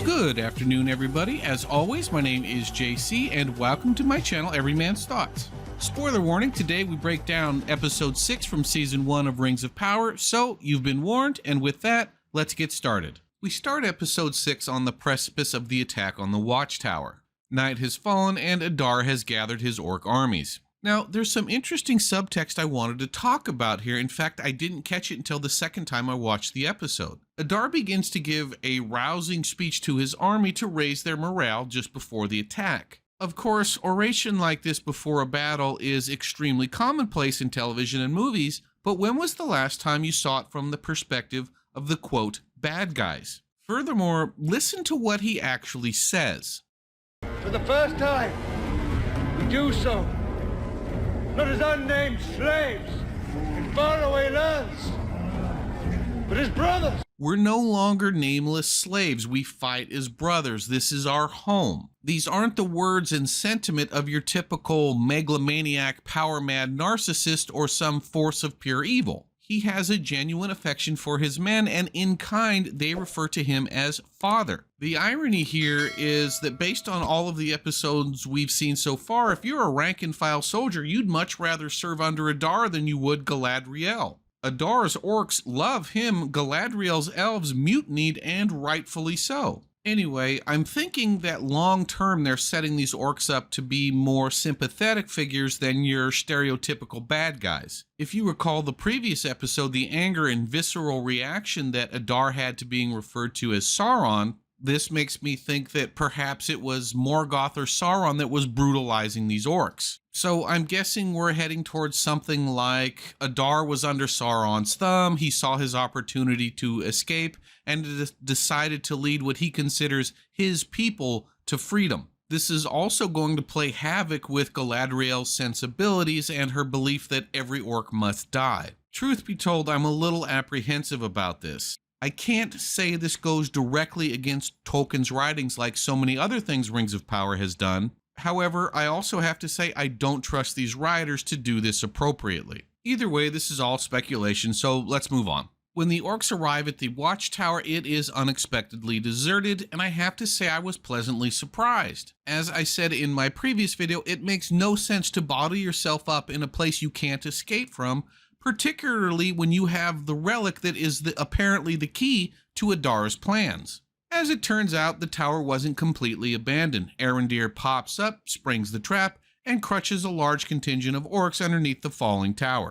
Good afternoon, everybody. As always, my name is JC, and welcome to my channel, Every Man's Thoughts. Spoiler warning, today we break down Episode 6 from Season 1 of Rings of Power, so you've been warned, and with that, let's get started. We start Episode 6 on the precipice of the attack on the Watchtower. Night has fallen, and Adar has gathered his orc armies. Now, there's some interesting subtext I wanted to talk about here. In fact, I didn't catch it until the second time I watched the episode. Adar begins to give a rousing speech to his army to raise their morale just before the attack. Of course, oration like this before a battle is extremely commonplace in television and movies, but when was the last time you saw it from the perspective of the, quote, bad guys? Furthermore, listen to what he actually says. For the first time, we do so, not as unnamed slaves in faraway lands, but as brothers. We're no longer nameless slaves. We fight as brothers. This is our home. These aren't the words and sentiment of your typical megalomaniac, power-mad narcissist or some force of pure evil. He has a genuine affection for his men, and in kind, they refer to him as father. The irony here is that based on all of the episodes we've seen so far, if you're a rank-and-file soldier, you'd much rather serve under Adar than you would Galadriel. Adar's orcs love him, Galadriel's elves mutinied, and rightfully so. Anyway, I'm thinking that long-term they're setting these orcs up to be more sympathetic figures than your stereotypical bad guys. If you recall the previous episode, the anger and visceral reaction that Adar had to being referred to as Sauron, this makes me think that perhaps it was Morgoth or Sauron that was brutalizing these orcs. So I'm guessing we're heading towards something like Adar was under Sauron's thumb, he saw his opportunity to escape, and decided to lead what he considers his people to freedom. This is also going to play havoc with Galadriel's sensibilities and her belief that every orc must die. Truth be told, I'm a little apprehensive about this. I can't say this goes directly against Tolkien's writings like so many other things Rings of Power has done. However, I also have to say I don't trust these writers to do this appropriately. Either way, this is all speculation, so let's move on. When the orcs arrive at the Watchtower, it is unexpectedly deserted, and I have to say I was pleasantly surprised. As I said in my previous video, it makes no sense to bottle yourself up in a place you can't escape from, particularly when you have the relic that is apparently the key to Adar's plans. As it turns out, the tower wasn't completely abandoned. Arondir pops up, springs the trap, and crushes a large contingent of orcs underneath the falling tower.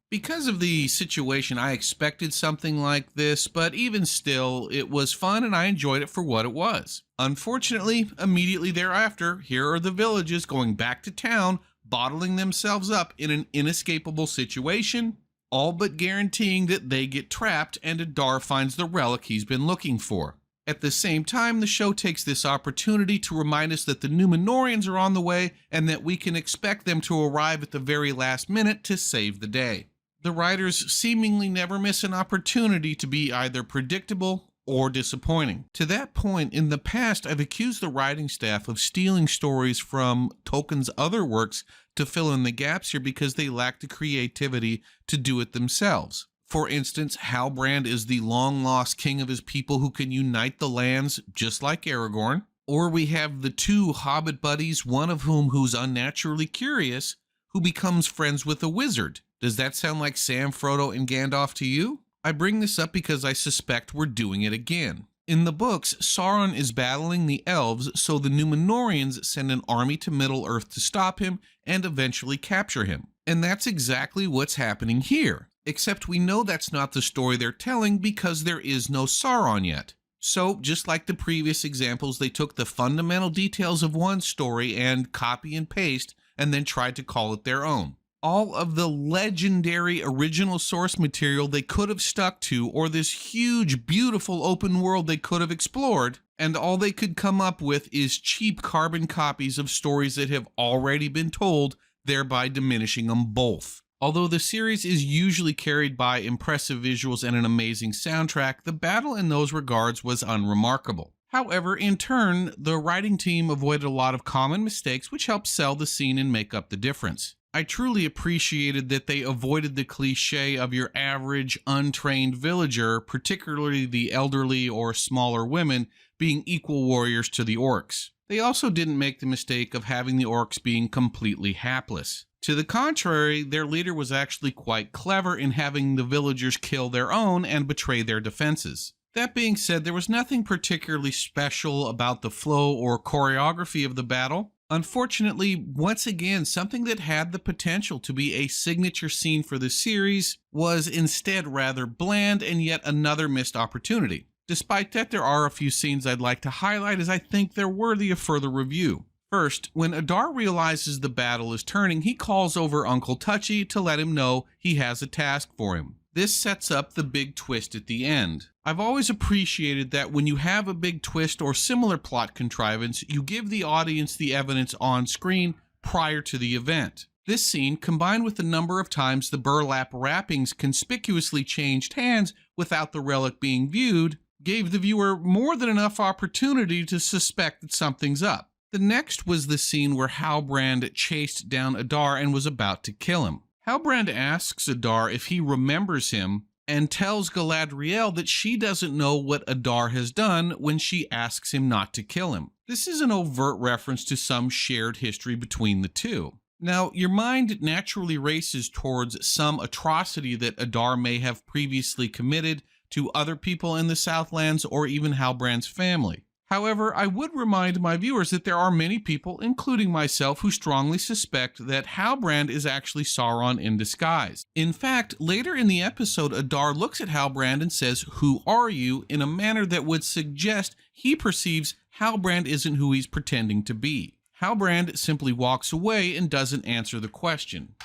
Because of the situation, I expected something like this, but even still, it was fun and I enjoyed it for what it was. Unfortunately, immediately thereafter, here are the villages going back to town, bottling themselves up in an inescapable situation, all but guaranteeing that they get trapped and Adar finds the relic he's been looking for. At the same time, the show takes this opportunity to remind us that the Númenóreans are on the way and that we can expect them to arrive at the very last minute to save the day. The writers seemingly never miss an opportunity to be either predictable or disappointing. To that point, in the past, I've accused the writing staff of stealing stories from Tolkien's other works to fill in the gaps here because they lack the creativity to do it themselves. For instance, Halbrand is the long-lost king of his people who can unite the lands just like Aragorn. Or we have the two hobbit buddies, one of whom who's unnaturally curious, who becomes friends with a wizard. Does that sound like Sam, Frodo, and Gandalf to you? I bring this up because I suspect we're doing it again. In the books, Sauron is battling the elves, so the Númenóreans send an army to Middle-earth to stop him and eventually capture him. And that's exactly what's happening here. Except we know that's not the story they're telling because there is no Sauron yet. So, just like the previous examples, they took the fundamental details of one story and copy and paste, and then tried to call it their own. All of the legendary original source material they could have stuck to, or this huge, beautiful open world they could have explored, and all they could come up with is cheap carbon copies of stories that have already been told, thereby diminishing them both. Although the series is usually carried by impressive visuals and an amazing soundtrack, the battle in those regards was unremarkable. However, in turn, the writing team avoided a lot of common mistakes which helped sell the scene and make up the difference. I truly appreciated that they avoided the cliche of your average untrained villager, particularly the elderly or smaller women, being equal warriors to the orcs. They also didn't make the mistake of having the orcs being completely hapless. To the contrary, their leader was actually quite clever in having the villagers kill their own and betray their defenses. That being said, there was nothing particularly special about the flow or choreography of the battle. Unfortunately, once again, something that had the potential to be a signature scene for the series was instead rather bland and yet another missed opportunity. Despite that, there are a few scenes I'd like to highlight as I think they're worthy of further review. First, when Adar realizes the battle is turning, he calls over Uncle Touchy to let him know he has a task for him. This sets up the big twist at the end. I've always appreciated that when you have a big twist or similar plot contrivance, you give the audience the evidence on screen prior to the event. This scene, combined with the number of times the burlap wrappings conspicuously changed hands without the relic being viewed, gave the viewer more than enough opportunity to suspect that something's up. The next was the scene where Halbrand chased down Adar and was about to kill him. Halbrand asks Adar if he remembers him and tells Galadriel that she doesn't know what Adar has done when she asks him not to kill him. This is an overt reference to some shared history between the two. Now, your mind naturally races towards some atrocity that Adar may have previously committed to other people in the Southlands or even Halbrand's family. However, I would remind my viewers that there are many people, including myself, who strongly suspect that Halbrand is actually Sauron in disguise. In fact, later in the episode, Adar looks at Halbrand and says, "Who are you?" in a manner that would suggest he perceives Halbrand isn't who he's pretending to be. Halbrand simply walks away and doesn't answer the question.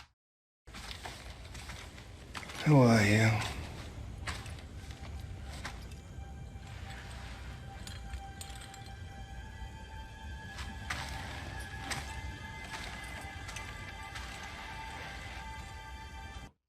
Who are you?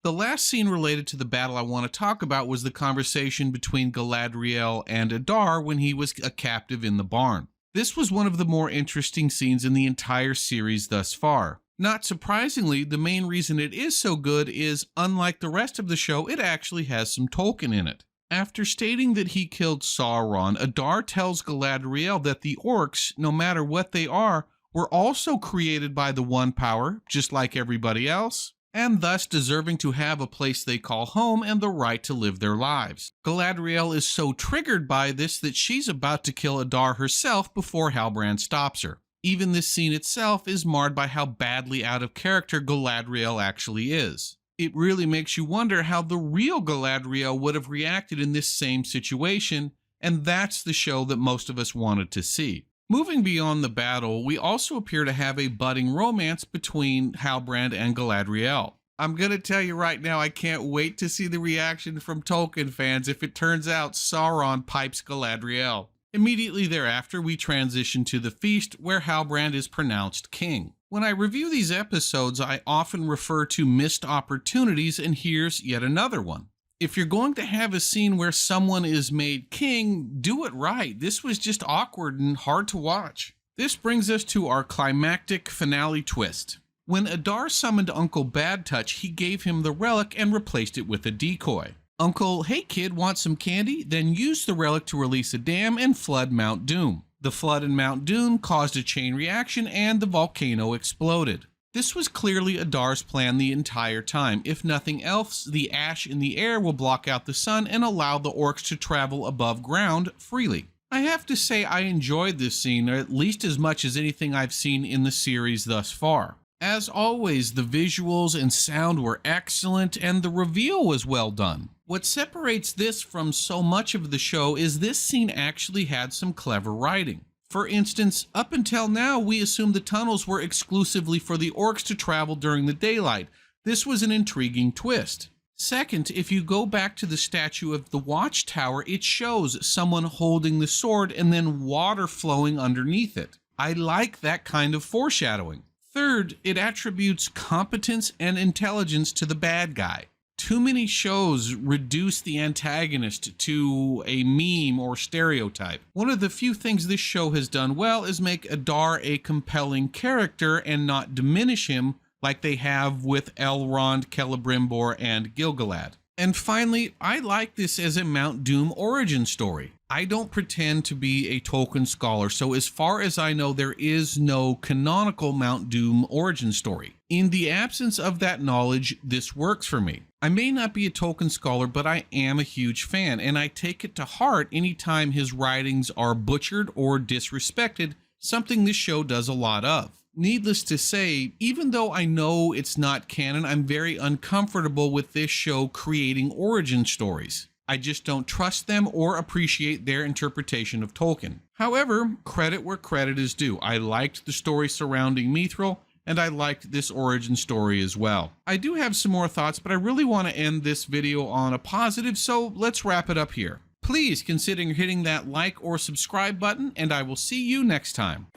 The last scene related to the battle I want to talk about was the conversation between Galadriel and Adar when he was a captive in the barn. This was one of the more interesting scenes in the entire series thus far. Not surprisingly, the main reason it is so good is, unlike the rest of the show, it actually has some Tolkien in it. After stating that he killed Sauron, Adar tells Galadriel that the orcs, no matter what they are, were also created by the One Power, just like everybody else, and thus deserving to have a place they call home and the right to live their lives. Galadriel is so triggered by this that she's about to kill Adar herself before Halbrand stops her. Even this scene itself is marred by how badly out of character Galadriel actually is. It really makes you wonder how the real Galadriel would have reacted in this same situation, and that's the show that most of us wanted to see. Moving beyond the battle, we also appear to have a budding romance between Halbrand and Galadriel. I'm going to tell you right now, I can't wait to see the reaction from Tolkien fans if it turns out Sauron pipes Galadriel. Immediately thereafter, we transition to the feast where Halbrand is pronounced king. When I review these episodes, I often refer to missed opportunities, and here's yet another one. If you're going to have a scene where someone is made king, do it right. This was just awkward and hard to watch. This brings us to our climactic finale twist. When Adar summoned Uncle Bad Touch, he gave him the relic and replaced it with a decoy. Uncle, "Hey kid, want some candy?" then used the relic to release a dam and flood Mount Doom. The flood in Mount Doom caused a chain reaction and the volcano exploded. This was clearly Adar's plan the entire time. If nothing else, the ash in the air will block out the sun and allow the orcs to travel above ground freely. I have to say I enjoyed this scene at least as much as anything I've seen in the series thus far. As always, the visuals and sound were excellent and the reveal was well done. What separates this from so much of the show is this scene actually had some clever writing. For instance, up until now, we assumed the tunnels were exclusively for the orcs to travel during the daylight. This was an intriguing twist. Second, if you go back to the statue of the Watchtower, it shows someone holding the sword and then water flowing underneath it. I like that kind of foreshadowing. Third, it attributes competence and intelligence to the bad guy. Too many shows reduce the antagonist to a meme or stereotype. One of the few things this show has done well is make Adar a compelling character and not diminish him like they have with Elrond, Celebrimbor, and Gilgalad. And finally, I like this as a Mount Doom origin story. I don't pretend to be a Tolkien scholar, so as far as I know, there is no canonical Mount Doom origin story. In the absence of that knowledge, this works for me. I may not be a Tolkien scholar, but I am a huge fan, and I take it to heart anytime his writings are butchered or disrespected, something this show does a lot of. Needless to say, even though I know it's not canon, I'm very uncomfortable with this show creating origin stories. I just don't trust them or appreciate their interpretation of Tolkien. However, credit where credit is due. I liked the story surrounding Mithril, and I liked this origin story as well. I do have some more thoughts, but I really want to end this video on a positive, so let's wrap it up here. Please consider hitting that like or subscribe button, and I will see you next time.